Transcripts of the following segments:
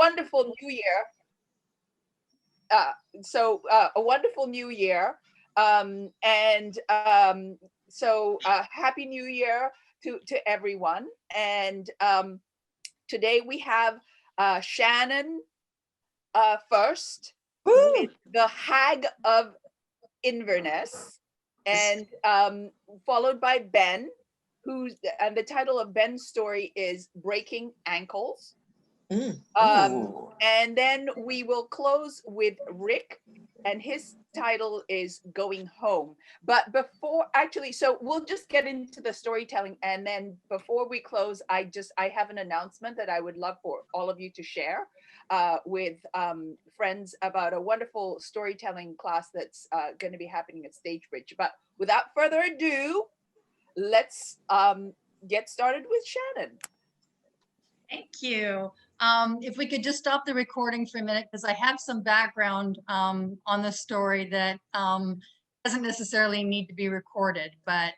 wonderful new year. A wonderful new year. Happy New Year to everyone. And today we have Shannon first Woo! with the Hag of Inverness, and followed by Ben, and the title of Ben's story is Breaking Ankles. And then we will close with Rick, and his title is Going Home. But so we'll just get into the storytelling, and then before we close, I have an announcement that I would love for all of you to share with friends about a wonderful storytelling class that's going to be happening at Stagebridge. But without further ado, let's get started with Shannon. Thank you. If we could just stop the recording for a minute, because I have some background on the story that doesn't necessarily need to be recorded, but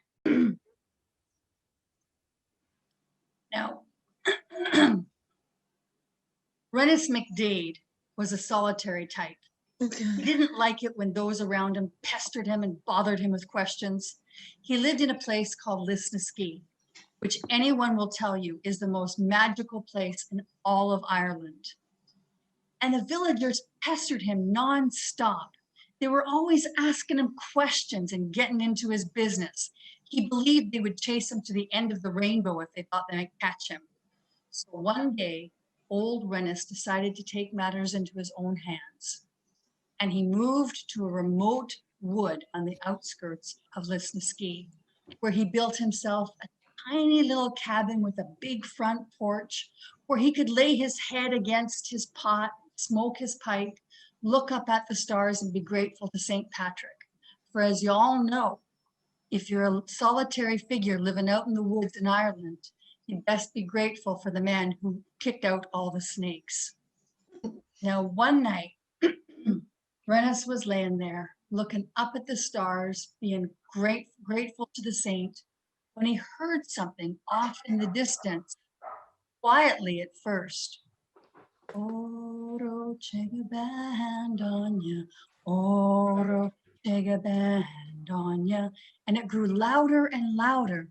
now, Rennis McDade was a solitary type. Okay. He didn't like it when those around him pestered him and bothered him with questions. He lived in a place called Lisnaskea, which anyone will tell you is the most magical place in all of Ireland. And the villagers pestered him nonstop. They were always asking him questions and getting into his business. He believed they would chase him to the end of the rainbow if they thought they might catch him. So one day, old Rennis decided to take matters into his own hands. And he moved to a remote wood on the outskirts of Lisnaskea, where he built himself a tiny little cabin with a big front porch where he could lay his head against his pot, smoke his pipe, look up at the stars and be grateful to St. Patrick. For as you all know, if you're a solitary figure living out in the woods in Ireland, you'd best be grateful for the man who kicked out all the snakes. Now, one night, Rennis was laying there, looking up at the stars, being grateful to the saint, when he heard something off in the distance, quietly at first. Oro chega band on ya, oro chega band on ya, and it grew louder and louder.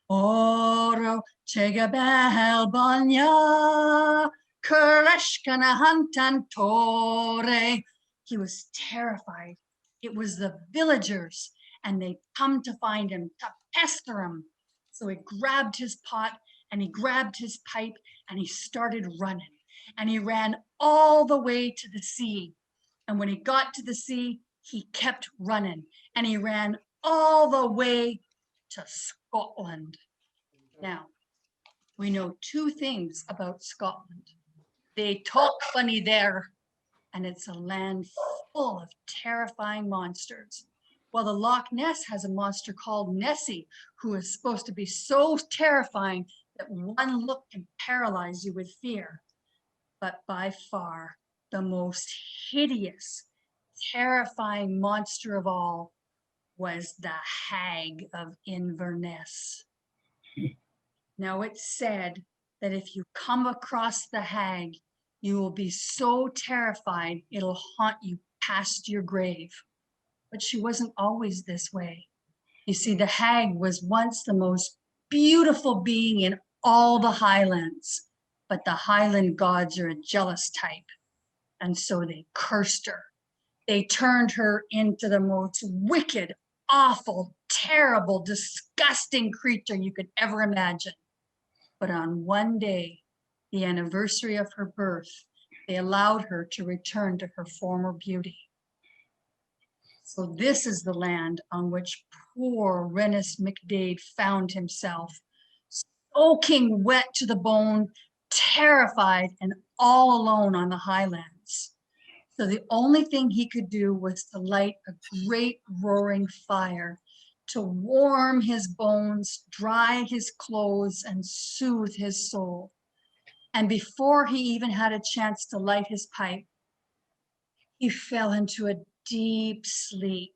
Oro chega bell on ya, Kureshkana huntan tore. He was terrified. It was the villagers, and they'd come to find him, to pester him. So he grabbed his pot and he grabbed his pipe and he started running. And he ran all the way to the sea. And when he got to the sea, he kept running. And he ran all the way to Scotland. Now, we know two things about Scotland. They talk funny there, and it's a land full of terrifying monsters. Well, the Loch Ness has a monster called Nessie, who is supposed to be so terrifying that one look can paralyze you with fear. But by far, the most hideous, terrifying monster of all was the Hag of Inverness. Now, it's said that if you come across the hag, you will be so terrified it'll haunt you past your grave. But she wasn't always this way. You see, the hag was once the most beautiful being in all the Highlands, but the Highland gods are a jealous type, and so they cursed her. They turned her into the most wicked, awful, terrible, disgusting creature you could ever imagine. But on one day, the anniversary of her birth, they allowed her to return to her former beauty. So this is the land on which poor Rennis McDade found himself, soaking wet to the bone, terrified and all alone on the highlands. So the only thing he could do was to light a great roaring fire to warm his bones, dry his clothes, and soothe his soul. And before he even had a chance to light his pipe, he fell into a deep sleep.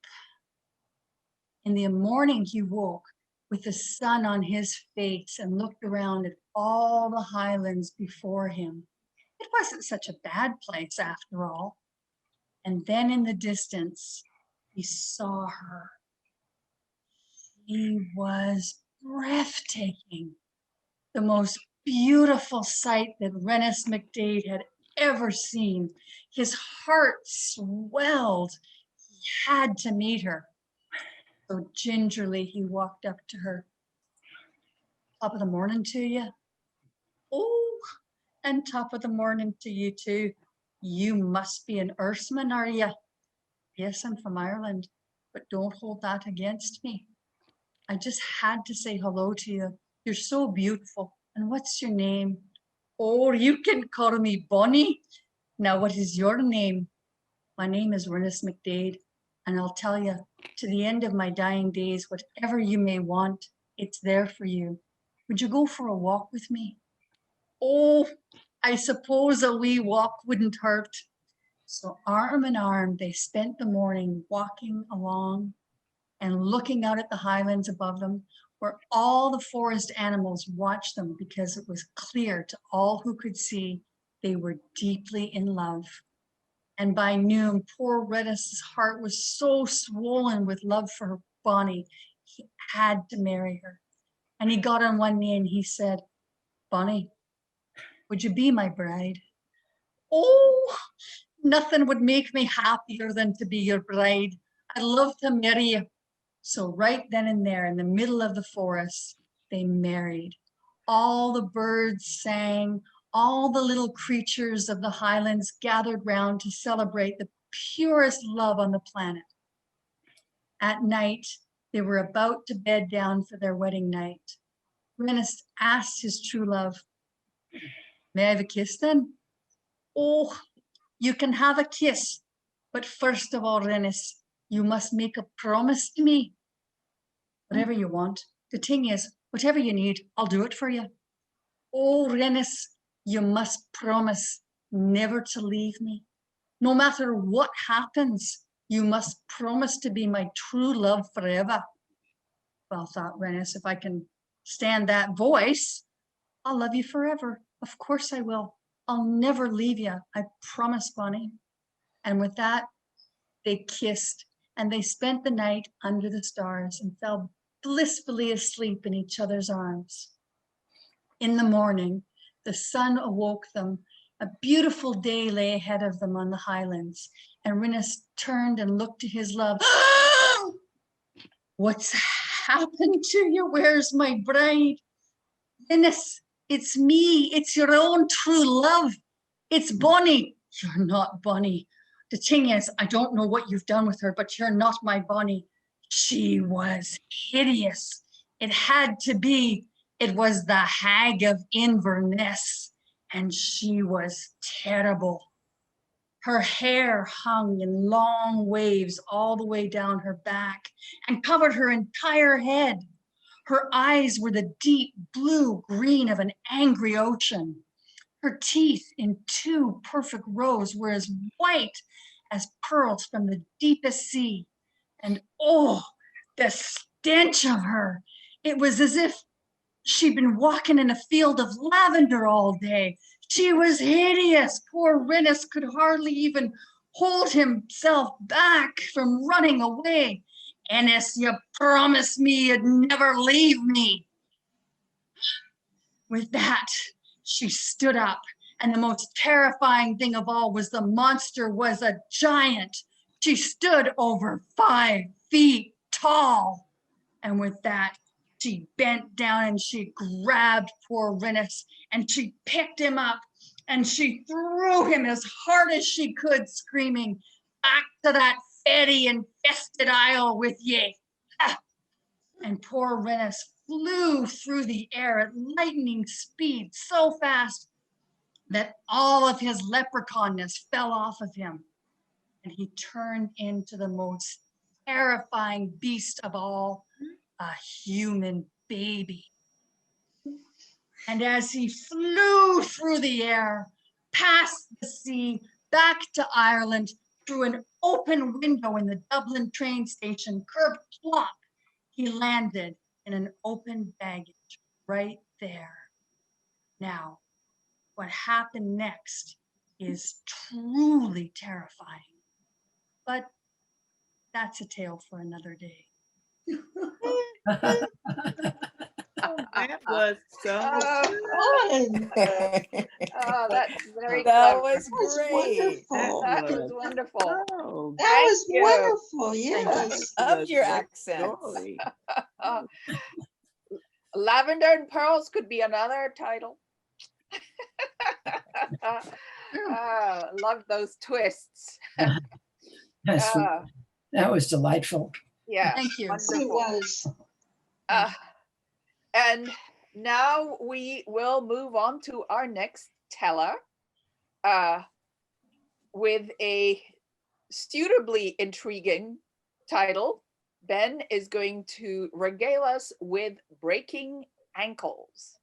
In the morning, he woke with the sun on his face and looked around at all the highlands before him. It wasn't such a bad place after all. And then in the distance, he saw her. She was breathtaking, the most beautiful sight that Rennis McDade had ever seen. His heart swelled. He had to meet her. So gingerly he walked up to her. Top of the morning to you. Oh, and top of the morning to you too. You must be an Earthman, are you? Yes, I'm from Ireland, but don't hold that against me. I just had to say hello to you. You're so beautiful. And what's your name? Oh, you can call me Bonnie. Now, what is your name? My name is Rennis McDade, and I'll tell you, to the end of my dying days, whatever you may want, it's there for you. Would you go for a walk with me? Oh, I suppose a wee walk wouldn't hurt. So arm in arm, they spent the morning walking along and looking out at the highlands above them, where all the forest animals watched them because it was clear to all who could see they were deeply in love. And by noon, poor Rennis's heart was so swollen with love for Bonnie, he had to marry her. And he got on one knee and he said, Bonnie, would you be my bride? Oh, nothing would make me happier than to be your bride. I'd love to marry you. So right then and there, in the middle of the forest, they married. All the birds sang, all the little creatures of the highlands gathered round to celebrate the purest love on the planet. At night, they were about to bed down for their wedding night. Rennis asked his true love, may I have a kiss then? Oh, you can have a kiss, but first of all, Rennis, you must make a promise to me. Whatever you want. The thing is, whatever you need, I'll do it for you. Oh, Rennis, you must promise never to leave me. No matter what happens, you must promise to be my true love forever. Well, thought Rennis, if I can stand that voice, I'll love you forever. Of course I will. I'll never leave you. I promise, Bonnie. And with that, they kissed and they spent the night under the stars and fell blissfully asleep in each other's arms. In the morning, the sun awoke them. A beautiful day lay ahead of them on the highlands, and Rennis turned and looked to his love. What's happened to you? Where's my bride? Rennis, it's me. It's your own true love. It's Bonnie. You're not Bonnie. The thing is, I don't know what you've done with her, but you're not my Bonnie. She was hideous. It had to be. It was the Hag of Inverness, and she was terrible. Her hair hung in long waves all the way down her back and covered her entire head. Her eyes were the deep blue-green of an angry ocean. Her teeth in two perfect rows were as white as pearls from the deepest sea. And oh, the stench of her. It was as if she'd been walking in a field of lavender all day. She was hideous. Poor Rennis could hardly even hold himself back from running away. Ennis, you promised me you'd never leave me. With that, she stood up, and the most terrifying thing of all was the monster was a giant. She stood over 5 feet tall. And with that, she bent down and she grabbed poor Rennis and she picked him up and she threw him as hard as she could, screaming, back to that fairy infested isle with ye. And poor Rennis flew through the air at lightning speed so fast that all of his leprechaunness fell off of him. And he turned into the most terrifying beast of all, a human baby. And as he flew through the air, past the sea, back to Ireland, through an open window in the Dublin train station, kerplop, he landed in an open baggage right there. Now, what happened next is truly terrifying. But that's a tale for another day. That was so Oh, good. oh, that's very That clever. was That's great. wonderful. That was wonderful. Oh, That Thank was you. wonderful. Yes. Loved your great accents. story. Lavender and Pearls could be another title. Love those twists. That's, Uh, that was delightful. yeah, Thank you. Yes, it wonderful. was. And now we will move on to our next teller with a suitably intriguing title. Ben is going to regale us with Breaking Ankles.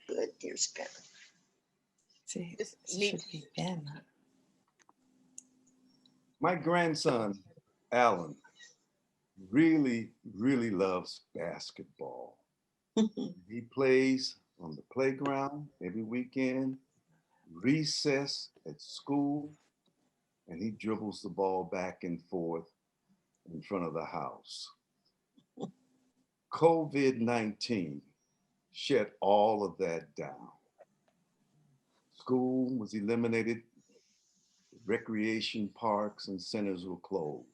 Good. Here's Ben. See, Just it neat. should be Ben. My grandson, Alan, really, really loves basketball. He plays on the playground every weekend, recess at school, and he dribbles the ball back and forth in front of the house. COVID-19 shut all of that down. School was eliminated, recreation parks and centers were closed.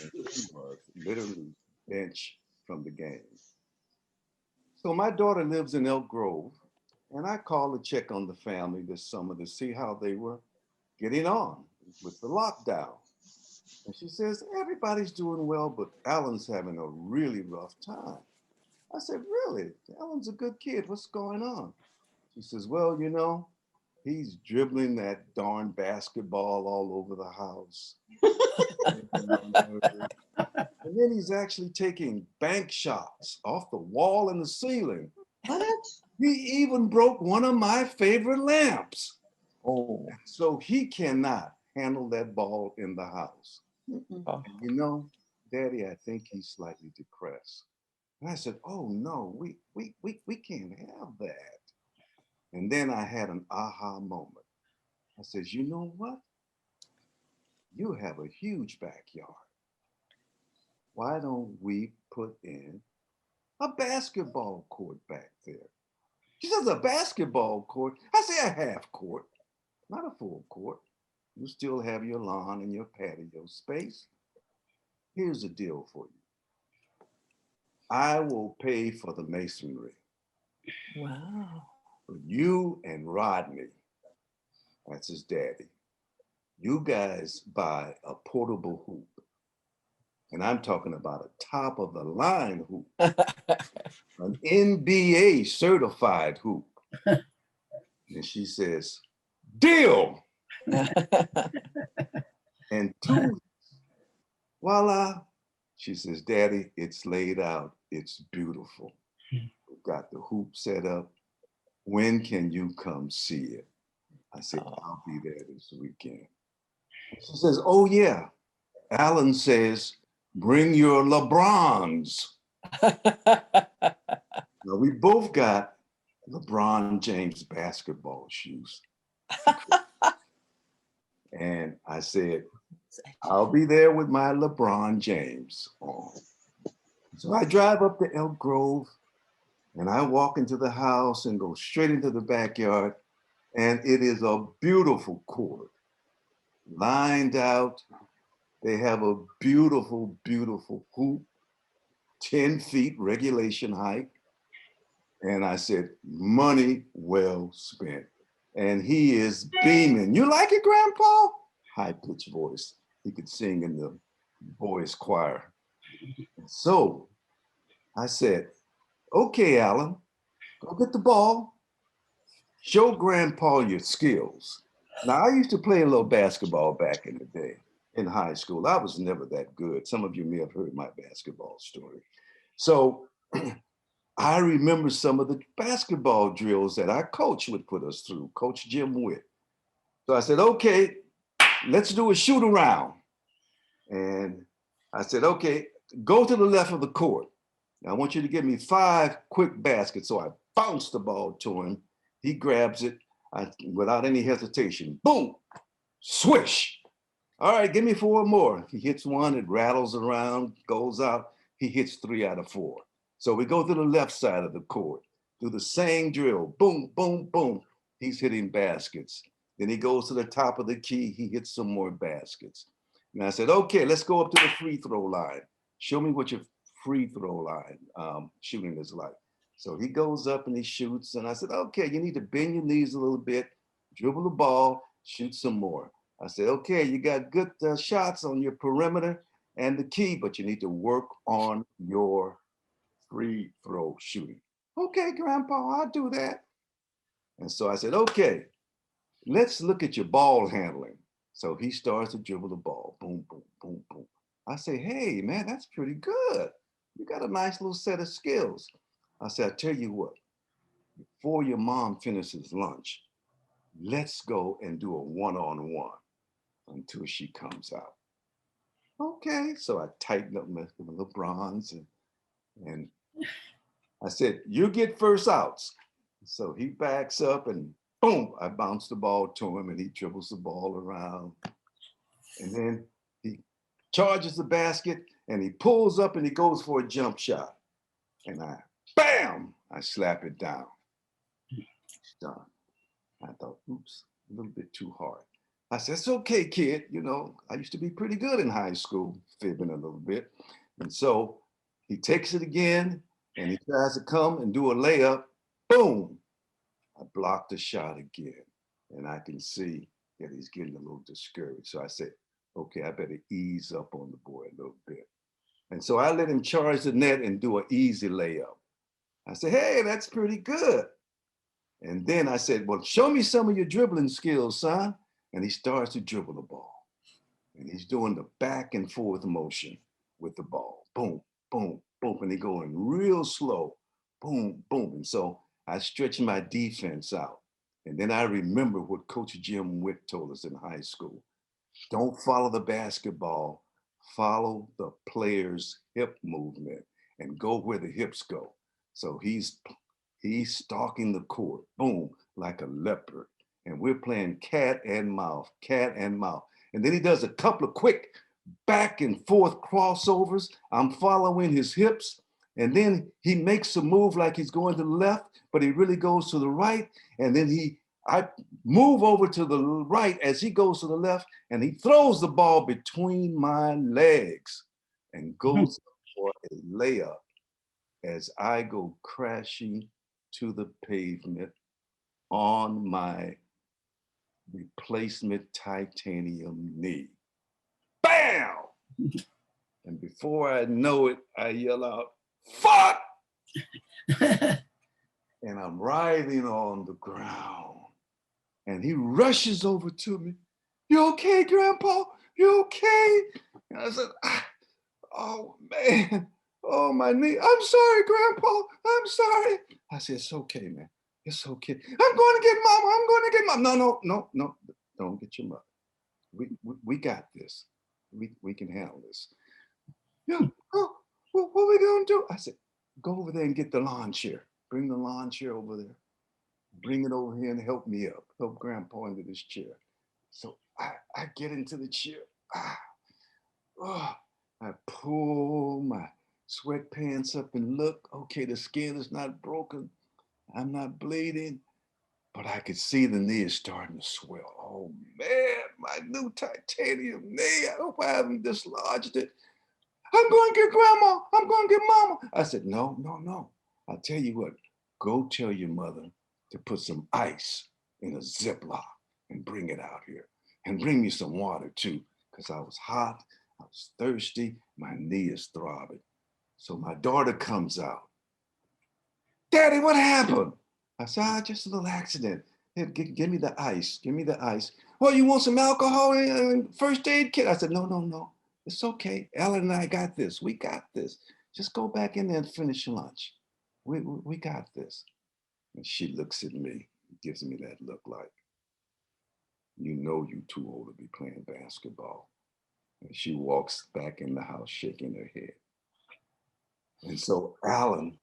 And he was literally benched from the game. So my daughter lives in Elk Grove, and I called to check on the family this summer to see how they were getting on with the lockdown. And she says, everybody's doing well, but Alan's having a really rough time. I said, really? Alan's a good kid. What's going on? She says, well, you know, he's dribbling that darn basketball all over the house. And then he's actually taking bank shots off the wall and the ceiling. What? He even broke one of my favorite lamps. Oh, So he cannot handle that ball in the house. Mm-mm. oh. And you know, Daddy, I think he's slightly depressed. And I said, oh no, we can't have that. And then I had an aha moment. I says, you know what? You have a huge backyard. Why don't we put in a basketball court back there? She says, a basketball court? I say a half court, not a full court. You still have your lawn and your patio space. Here's the deal for you. I will pay for the masonry. Wow. But you and Rodney, that's his daddy, you guys buy a portable hoop. And I'm talking about a top of the line hoop, an NBA certified hoop. And she says, deal. And 2 weeks, voila. She says, Daddy, it's laid out. It's beautiful. We've got the hoop set up. When can you come see it? I said, I'll be there this weekend. She says, oh yeah. Alan says, bring your LeBrons. Now we both got LeBron James basketball shoes. And I said, I'll be there with my LeBron James on. So I drive up to Elk Grove and I walk into the house and go straight into the backyard. And it is a beautiful court, lined out. They have a beautiful, beautiful hoop, 10 feet regulation height. And I said, money well spent. And he is beaming. You like it, Grandpa? High-pitched voice. He could sing in the boys' choir. So I said, okay, Alan, go get the ball. Show Grandpa your skills. Now, I used to play a little basketball back in the day in high school. I was never that good. Some of you may have heard my basketball story. So I remember some of the basketball drills that our coach would put us through, Coach Jim Witt. So I said, okay, let's do a shoot around. And I said, okay, go to the left of the court. Now I want you to give me 5 quick baskets. So I bounce the ball to him. He grabs it without any hesitation. Boom, swish. All right, give me 4 more. He hits one, it rattles around, goes out. He hits 3 out of 4. So we go to the left side of the court, do the same drill. Boom, boom, boom. He's hitting baskets. Then he goes to the top of the key. He hits some more baskets. And I said, okay, let's go up to the free throw line. Show me what your free throw line shooting is like. So he goes up and he shoots. And I said, okay, you need to bend your knees a little bit, dribble the ball, shoot some more. I said, okay, you got good shots on your perimeter and the key, but you need to work on your free throw shooting. Okay, Grandpa, I'll do that. And so I said, okay, let's look at your ball handling. So he starts to dribble the ball. Boom, boom, boom, boom. I say, hey, man, that's pretty good. You got a nice little set of skills. I said, I tell you what, before your mom finishes lunch, let's go and do a one-on-one until she comes out. Okay, so I tightened up my LeBrons and I said, you get first outs. So he backs up and boom, I bounce the ball to him and he dribbles the ball around. And then he charges the basket and he pulls up and he goes for a jump shot. And bam, I slap it down. It's done. I thought, oops, a little bit too hard. I said, it's okay, kid. You know, I used to be pretty good in high school, fibbing a little bit. And so he takes it again and he tries to come and do a layup. Boom, I blocked the shot again. And I can see that he's getting a little discouraged. So I said, okay, I better ease up on the boy a little bit. And so I let him charge the net and do an easy layup. I said, hey, that's pretty good. And then I said, well, show me some of your dribbling skills, son. And he starts to dribble the ball. And he's doing the back and forth motion with the ball. Boom, boom, boom. And he's going real slow. Boom, boom. And so I stretch my defense out. And then I remember what Coach Jim Witt told us in high school. Don't follow the basketball, follow the player's hip movement and go where the hips go. So he's stalking the court, boom, like a leopard. And we're playing cat and mouse. And then he does a couple of quick back and forth crossovers. I'm following his hips. And then he makes a move like he's going to the left, but he really goes to the right. And then I move over to the right as he goes to the left, and he throws the ball between my legs and goes for a layup as I go crashing to the pavement on my replacement titanium knee. Bam! And before I know it, I yell out, fuck! And I'm writhing on the ground. And he rushes over to me. You okay, Grandpa? You okay? And I said, oh man, oh my knee. I'm sorry, Grandpa, I'm sorry. I said, it's okay, man, it's okay. I'm going to get Mama, I'm going to get Mama. No, don't get your mother. We got this. We can handle this. Yeah, oh, what are we gonna do? I said, go over there and get the lawn chair. Bring the lawn chair over there. Bring it over here and help me up. Help Grandpa into this chair. So I get into the chair. I pull my sweatpants up and look. Okay, the skin is not broken. I'm not bleeding, but I could see the knee is starting to swell. Oh man, my new titanium knee. I hope I haven't dislodged it. I'm going to get Grandma. I'm going to get Mama. I said, no. I'll tell you what, go tell your mother to put some ice in a Ziploc and bring it out here. And bring me some water too, because I was hot, I was thirsty, my knee is throbbing. So my daughter comes out. Daddy, what happened? I said, just a little accident. Here, give me the ice, give me the ice. Well, you want some alcohol and first aid kit? I said, no, it's okay. Ellen and I got this, we got this. Just go back in there and finish lunch. We got this. And she looks at me, gives me that look like, you know you're too old to be playing basketball. And she walks back in the house shaking her head. And so Alan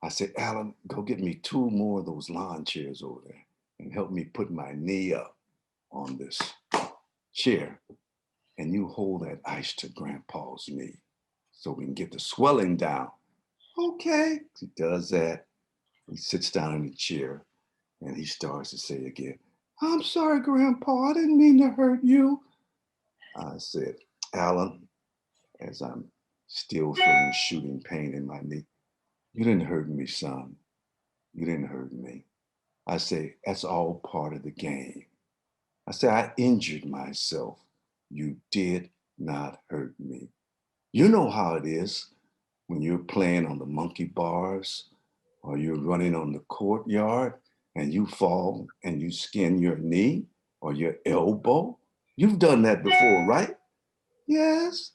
I said, Alan, go get me 2 more of those lawn chairs over there and help me put my knee up on this chair. And you hold that ice to Grandpa's knee so we can get the swelling down. Okay. He does that. He sits down in the chair and he starts to say again, I'm sorry, Grandpa, I didn't mean to hurt you. I said, Alan, as I'm still feeling shooting pain in my knee, you didn't hurt me, son. You didn't hurt me. I say, that's all part of the game. I say, I injured myself. You did not hurt me. You know how it is when you're playing on the monkey bars or you're running on the courtyard and you fall and you skin your knee or your elbow. You've done that before, right? Yes.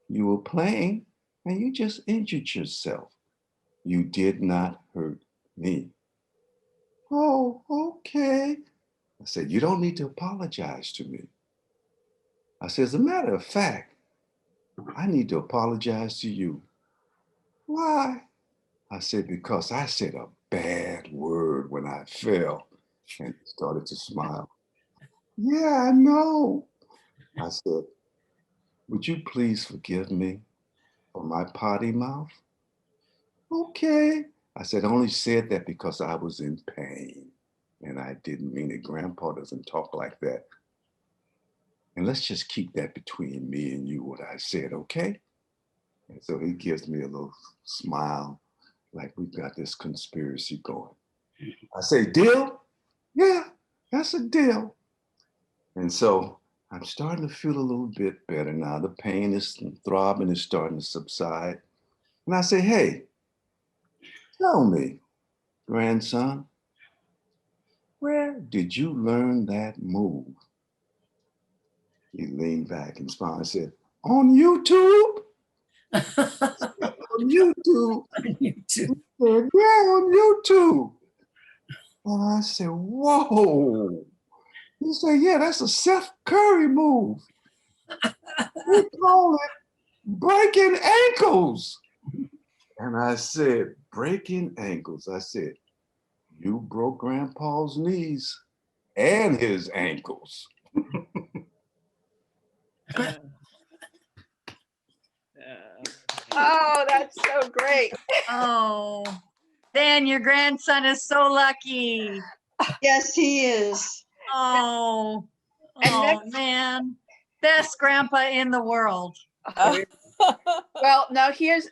You were playing and you just injured yourself. You did not hurt me. Oh, okay. I said, you don't need to apologize to me. I said, as a matter of fact, I need to apologize to you. Why? I said, because I said a bad word when I fell. And he started to smile. Yeah, I know. I said, would you please forgive me for my potty mouth? Okay. I said, I only said that because I was in pain. And I didn't mean it. Grandpa doesn't talk like that. And let's just keep that between me and you, what I said, okay? And so he gives me a little smile, like we've got this conspiracy going. I say, deal? Yeah, that's a deal. And so I'm starting to feel a little bit better now. The pain is throbbing is starting to subside. And I say, hey, tell me, grandson, where did you learn that move? He leaned back and smiled and said, on YouTube? On YouTube? You too. He said, yeah, on YouTube. And I said, whoa. He said, yeah, that's a Seth Curry move. We call it breaking ankles. And I said, breaking ankles. I said, you broke Grandpa's knees and his ankles. Oh, that's so great. Oh, Ben, your grandson is so lucky. Yes, he is. Oh, And oh next- man, best grandpa in the world. Well, now here's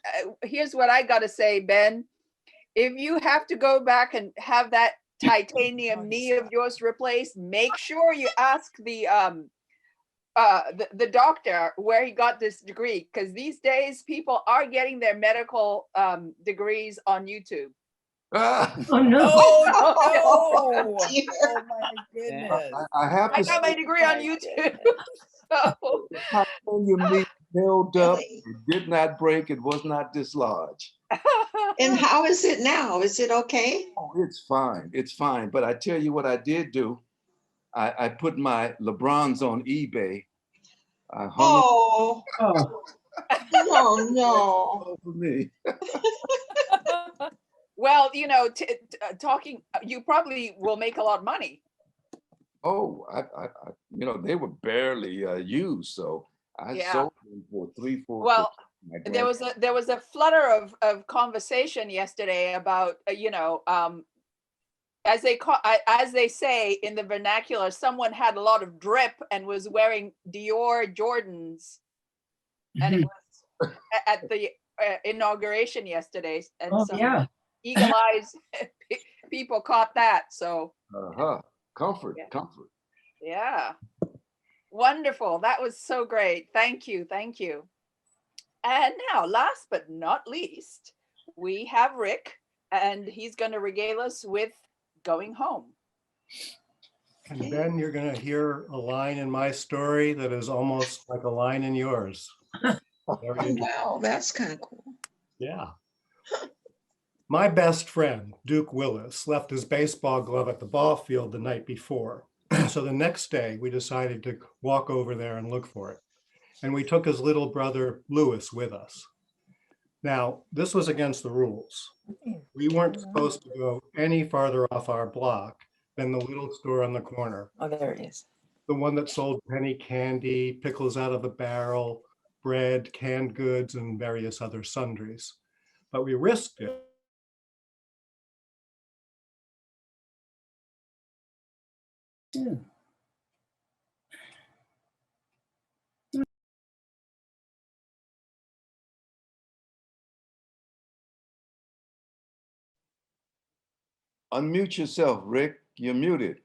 what I got to say, Ben. If you have to go back and have that titanium knee of yours replaced, make sure you ask the doctor where he got this degree, because these days people are getting their medical degrees on YouTube. Ah, Oh, no. Oh, no. Dear. Oh, my goodness. I have I to got my say, degree on YouTube. So, titanium knee held up. Really? It did not break. It was not dislodged. And how is it now? Is it okay? Oh, it's fine. It's fine. But I tell you what I did do. I put my LeBrons on eBay. I hung Oh, Oh, no, no. them for me. well, talking, you probably will make a lot of money. Oh, they were barely used, so I Yeah. sold them for 3-4. Well, there was a flutter of conversation yesterday about as they say in the vernacular, someone had a lot of drip and was wearing Dior Jordans, and it was at the inauguration yesterday, and oh some yeah. eagle eyes people caught that. So Comfort, Yeah. comfort. yeah, wonderful. That was so great. Thank you. And now, last but not least, we have Rick, and he's going to regale us with Going Home. And Ben, you're going to hear a line in my story that is almost like a line in yours. Very Oh, interesting. wow, that's kind of cool. Yeah. My best friend, Duke Willis, left his baseball glove at the ball field the night before. So the next day, we decided to walk over there and look for it. And we took his little brother, Lewis, with us. Now, this was against the rules. We weren't supposed to go any farther off our block than the little store on the corner, Oh, there it is. the one that sold penny candy, pickles out of the barrel, bread, canned goods, and various other sundries. But we risked it. Yeah. Unmute yourself, Rick. You're muted.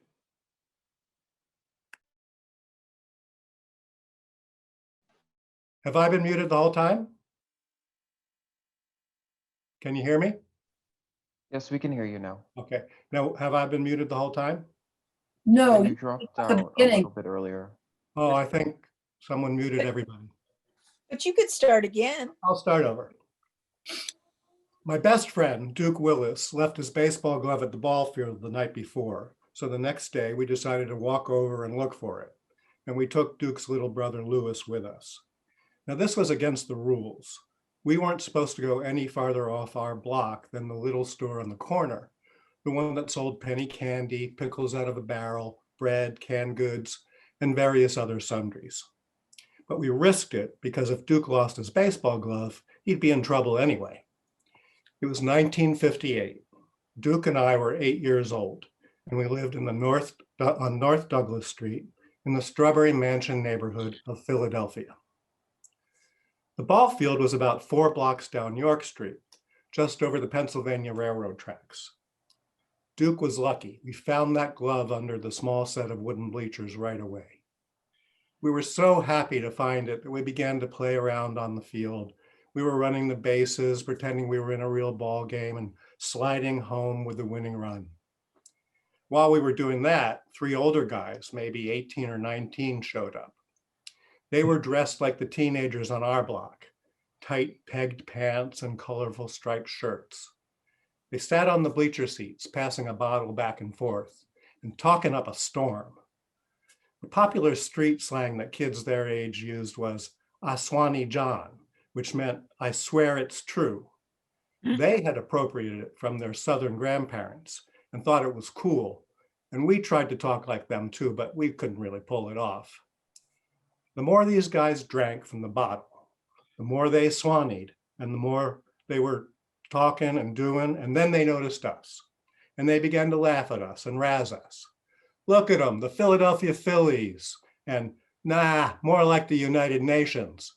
Have I been muted the whole time? Can you hear me? Yes, we can hear you now. Okay. Now, have I been muted the whole time? No, You dropped at the out a beginning. little bit earlier. Oh, I think someone muted everybody. But you could start again. I'll start over. My best friend, Duke Willis, left his baseball glove at the ball field the night before. So the next day we decided to walk over and look for it. And we took Duke's little brother, Lewis, with us. Now this was against the rules. We weren't supposed to go any farther off our block than the little store on the corner, the one that sold penny candy, pickles out of a barrel, bread, canned goods, and various other sundries. But we risked it because if Duke lost his baseball glove, he'd be in trouble anyway. It was 1958. Duke and I were 8 years old, and we lived in the on North Douglas Street in the Strawberry Mansion neighborhood of Philadelphia. The ball field was about 4 blocks down York Street, just over the Pennsylvania Railroad tracks. Duke was lucky. We found that glove under the small set of wooden bleachers right away. We were so happy to find it that we began to play around on the field. We were running the bases, pretending we were in a real ball game and sliding home with the winning run. While we were doing that, 3 older guys, maybe 18 or 19, showed up. They were dressed like the teenagers on our block, tight pegged pants and colorful striped shirts. They sat on the bleacher seats, passing a bottle back and forth and talking up a storm. The popular street slang that kids their age used was Aswani John, which meant, I swear it's true. They had appropriated it from their Southern grandparents and thought it was cool. And we tried to talk like them too, but we couldn't really pull it off. The more these guys drank from the bottle, the more they swanied and the more they were talking and doing, and then they noticed us. And they began to laugh at us and razz us. Look at them, the Philadelphia Phillies, and nah, more like the United Nations.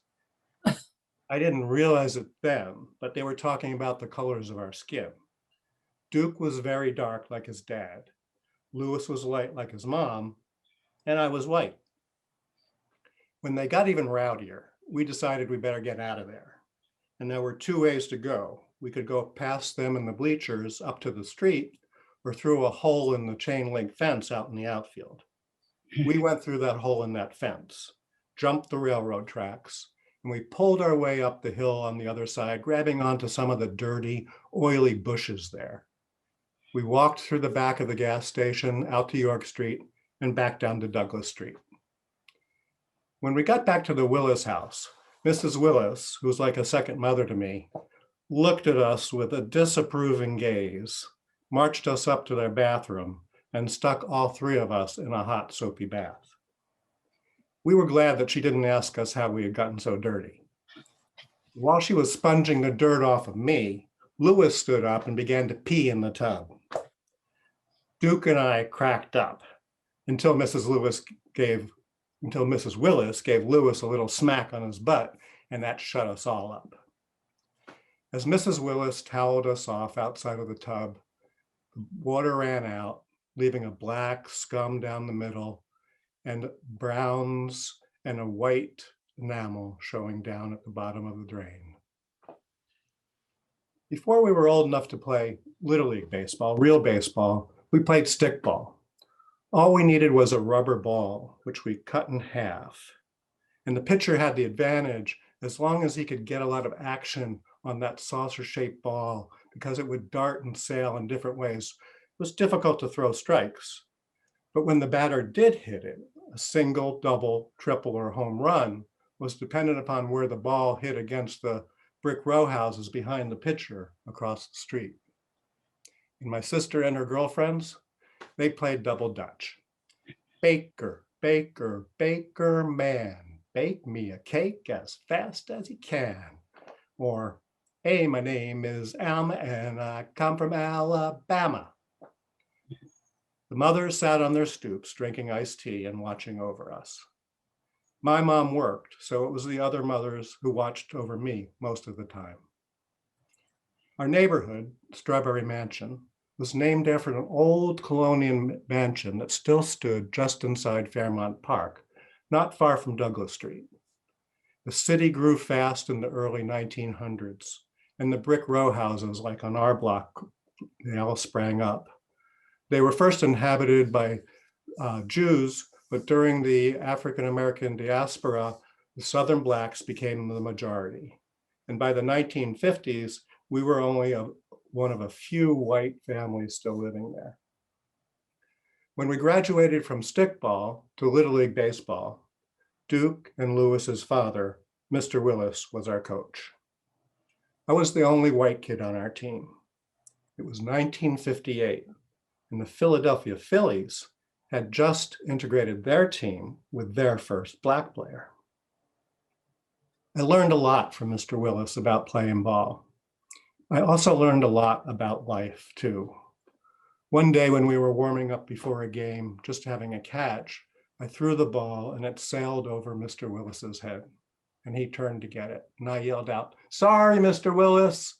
I didn't realize it then, but they were talking about the colors of our skin. Duke was very dark like his dad. Lewis was light like his mom, and I was white. When they got even rowdier, we decided we better get out of there. And there were 2 ways to go. We could go past them in the bleachers up to the street or through a hole in the chain link fence out in the outfield. We went through that hole in that fence, jumped the railroad tracks, and we pulled our way up the hill on the other side, grabbing onto some of the dirty, oily bushes there. We walked through the back of the gas station out to York Street and back down to Douglas Street. When we got back to the Willis house, Mrs. Willis, who's like a second mother to me, looked at us with a disapproving gaze, marched us up to their bathroom, and stuck all 3 of us in a hot, soapy bath. We were glad that she didn't ask us how we had gotten so dirty. While she was sponging the dirt off of me, Lewis stood up and began to pee in the tub. Duke and I cracked up until Mrs. Willis gave Lewis a little smack on his butt, and that shut us all up. As Mrs. Willis toweled us off outside of the tub, the water ran out, leaving a black scum down the middle and browns and a white enamel showing down at the bottom of the drain. Before we were old enough to play Little League baseball, real baseball, we played stickball. All we needed was a rubber ball, which we cut in half. And the pitcher had the advantage as long as he could get a lot of action on that saucer-shaped ball because it would dart and sail in different ways. It was difficult to throw strikes. But when the batter did hit it, a single, double, triple, or home run was dependent upon where the ball hit against the brick row houses behind the picture across the street. And my sister and her girlfriends, they played double Dutch. Baker, baker, baker man, bake me a cake as fast as you can. Or, hey, my name is Alma and I come from Alabama. The mothers sat on their stoops drinking iced tea and watching over us. My mom worked, so it was the other mothers who watched over me most of the time. Our neighborhood, Strawberry Mansion, was named after an old colonial mansion that still stood just inside Fairmount Park, not far from Douglas Street. The city grew fast in the early 1900s, and the brick row houses, like on our block, they all sprang up. They were first inhabited by Jews, but during the African-American diaspora, the Southern Blacks became the majority. And by the 1950s, we were only one of a few white families still living there. When we graduated from stickball to Little League Baseball, Duke and Lewis's father, Mr. Willis, was our coach. I was the only white kid on our team. It was 1958, and the Philadelphia Phillies had just integrated their team with their first Black player. I learned a lot from Mr. Willis about playing ball. I also learned a lot about life too. One day when we were warming up before a game, just having a catch, I threw the ball and it sailed over Mr. Willis's head, and he turned to get it. And I yelled out, "Sorry, Mr. Willis."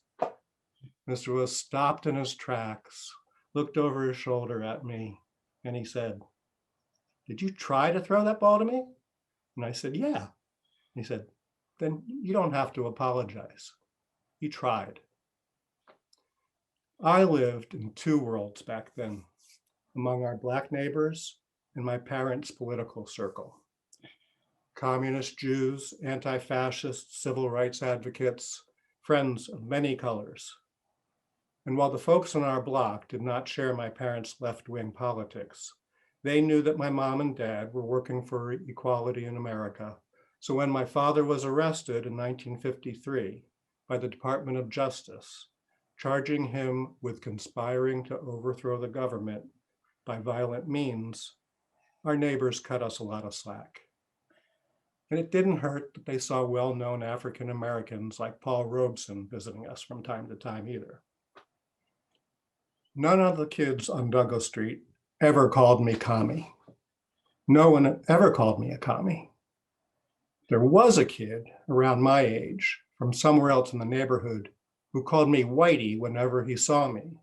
Mr. Willis stopped in his tracks, looked over his shoulder at me, and he said, "Did you try to throw that ball to me?" And I said, "Yeah." He said, "Then you don't have to apologize. You tried." I lived in two worlds back then, among our Black neighbors and my parents' political circle. Communist Jews, anti-fascist, civil rights advocates, friends of many colors. And while the folks on our block did not share my parents' left-wing politics, they knew that my mom and dad were working for equality in America. So when my father was arrested in 1953 by the Department of Justice, charging him with conspiring to overthrow the government by violent means, our neighbors cut us a lot of slack. And it didn't hurt that they saw well-known African Americans like Paul Robeson visiting us from time to time either. None of the kids on Douglas Street ever called me commie. No one ever called me a commie. There was a kid around my age from somewhere else in the neighborhood who called me Whitey whenever he saw me.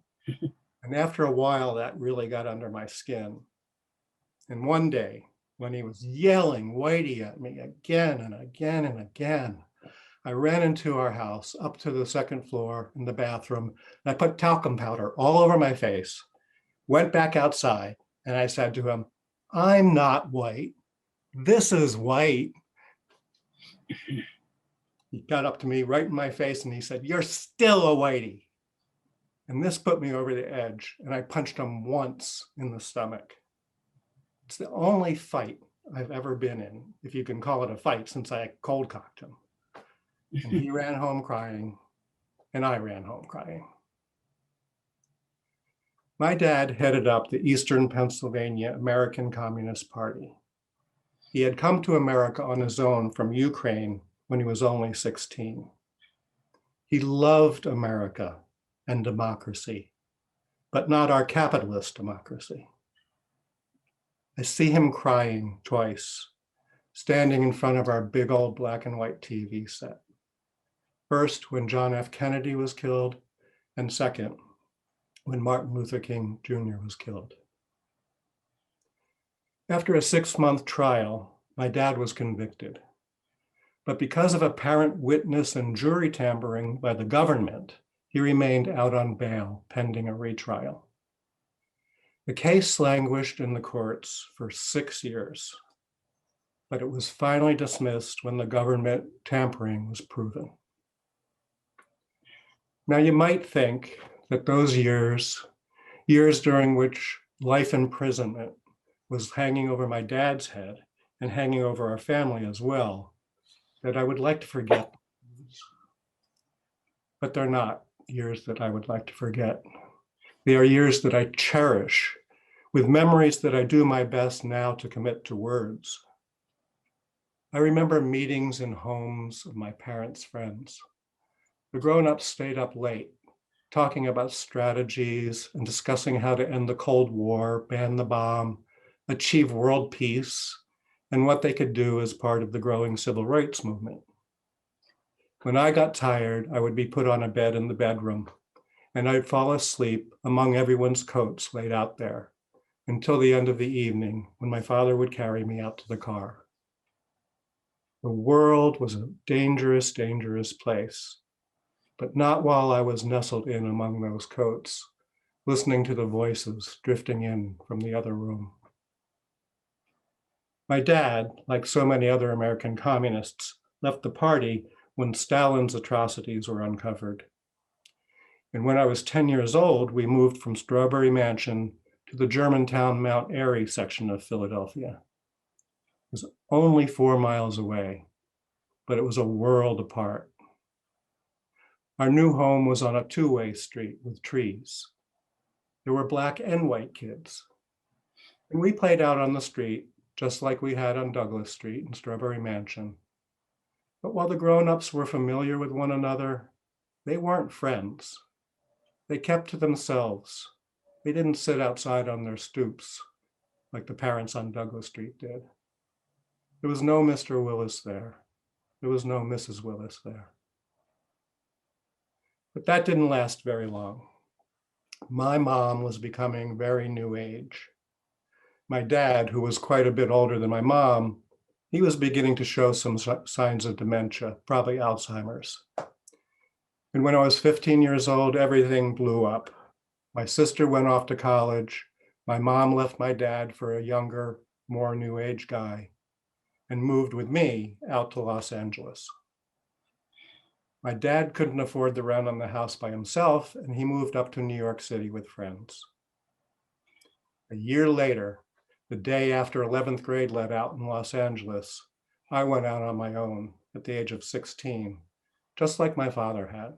And after a while, that really got under my skin. And one day, when he was yelling Whitey at me again and again and again, I ran into our house up to the second floor in the bathroom, and I put talcum powder all over my face, went back outside, and I said to him, "I'm not white. This is white." He got up to me right in my face and he said, "You're still a whitey." And this put me over the edge, and I punched him once in the stomach. It's the only fight I've ever been in, if you can call it a fight, since I cold cocked him. And he ran home crying, and I ran home crying. My dad headed up the Eastern Pennsylvania American Communist Party. He had come to America on his own from Ukraine when he was only 16. He loved America and democracy, but not our capitalist democracy. I see him crying twice, standing in front of our big old black and white TV set. First, when John F. Kennedy was killed, and second, when Martin Luther King Jr. was killed. After a 6-month trial, my dad was convicted. But because of apparent witness and jury tampering by the government, he remained out on bail pending a retrial. The case languished in the courts for 6 years, but it was finally dismissed when the government tampering was proven. Now you might think that those years during which life imprisonment was hanging over my dad's head and hanging over our family as well, that I would like to forget. but they're not years that I would like to forget. They are years that I cherish, with memories that I do my best now to commit to words. I remember meetings in homes of my parents' friends. The grown-ups stayed up late, talking about strategies and discussing how to end the Cold War, ban the bomb, achieve world peace, and what they could do as part of the growing civil rights movement. When I got tired, I would be put on a bed in the bedroom, and I'd fall asleep among everyone's coats laid out there until the end of the evening when my father would carry me out to the car. The world was a dangerous, dangerous place, but not while I was nestled in among those coats, listening to the voices drifting in from the other room. My dad, like so many other American communists, left the party when Stalin's atrocities were uncovered. And when I was 10 years old, we moved from Strawberry Mansion to the Germantown Mount Airy section of Philadelphia. It was only 4 miles away, but it was a world apart. Our new home was on a two-way street with trees. There were black and white kids. And we played out on the street, just like we had on Douglas Street in Strawberry Mansion. But while the grown-ups were familiar with one another, they weren't friends. They kept to themselves. They didn't sit outside on their stoops like the parents on Douglas Street did. There was no Mr. Willis there. There was no Mrs. Willis there. But that didn't last very long. My mom was becoming very new age. My dad, who was quite a bit older than my mom, he was beginning to show some signs of dementia, probably Alzheimer's. And when I was 15 years old, everything blew up. My sister went off to college. My mom left my dad for a younger, more new age guy and moved with me out to Los Angeles. My dad couldn't afford the rent on the house by himself, and he moved up to New York City with friends. A year later, the day after 11th grade let out in Los Angeles, I went out on my own at the age of 16, just like my father had.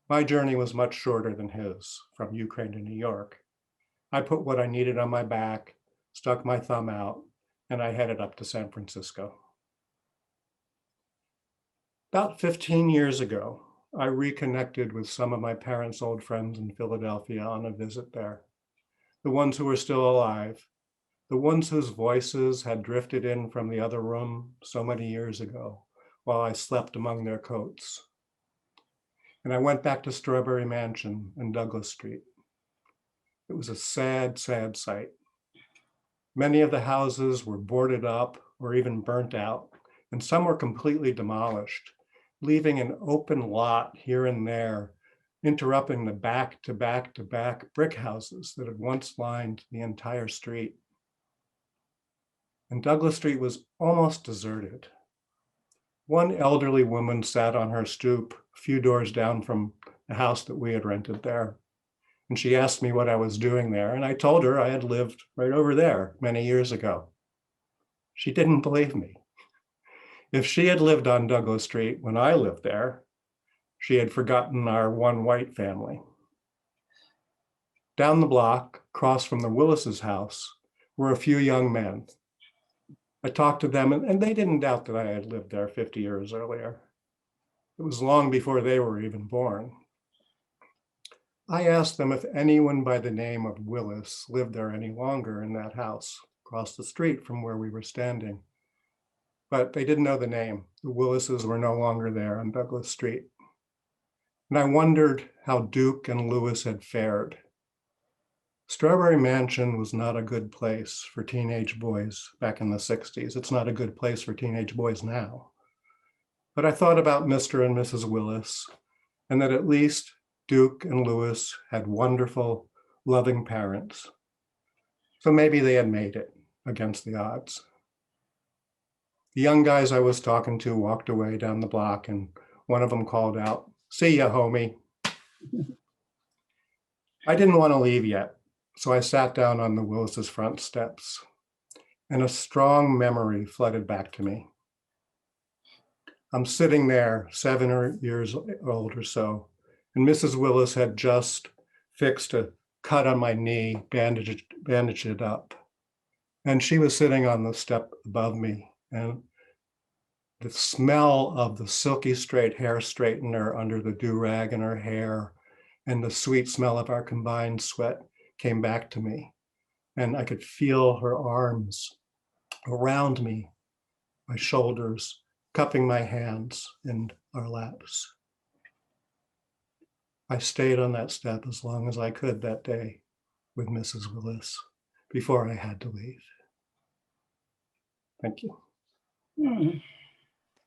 My journey was much shorter than his, from Ukraine to New York. I put what I needed on my back, stuck my thumb out, and I headed up to San Francisco. About 15 years ago, I reconnected with some of my parents' old friends in Philadelphia on a visit there. The ones who were still alive, the ones whose voices had drifted in from the other room so many years ago while I slept among their coats. And I went back to Strawberry Mansion and Douglas Street. It was a sad, sad sight. Many of the houses were boarded up or even burnt out, and some were completely demolished, leaving an open lot here and there, interrupting the back-to-back-to-back brick houses that had once lined the entire street. And Douglas Street was almost deserted. One elderly woman sat on her stoop a few doors down from the house that we had rented there. And she asked me what I was doing there, and I told her I had lived right over there many years ago. She didn't believe me. If she had lived on Douglas Street when I lived there, she had forgotten our one white family. Down the block, across from the Willis's house, were a few young men. I talked to them, and they didn't doubt that I had lived there 50 years earlier. It was long before they were even born. I asked them if anyone by the name of Willis lived there any longer in that house across the street from where we were standing. But they didn't know the name. The Willises were no longer there on Douglas Street. And I wondered how Duke and Lewis had fared. Strawberry Mansion was not a good place for teenage boys back in the 60s. It's not a good place for teenage boys now. But I thought about Mr. and Mrs. Willis, and that at least Duke and Lewis had wonderful, loving parents. So maybe they had made it against the odds. The young guys I was talking to walked away down the block, and one of them called out, "See ya, homie." I didn't want to leave yet, so I sat down on the Willis's front steps, and a strong memory flooded back to me. I'm sitting there 7 years old or so, and Mrs. Willis had just fixed a cut on my knee, bandaged it up. And she was sitting on the step above me, and the smell of the silky straight hair straightener under the do-rag in her hair and the sweet smell of our combined sweat came back to me. And I could feel her arms around me, my shoulders, cupping my hands in our laps. I stayed on that step as long as I could that day with Mrs. Willis before I had to leave. Thank you. Hmm.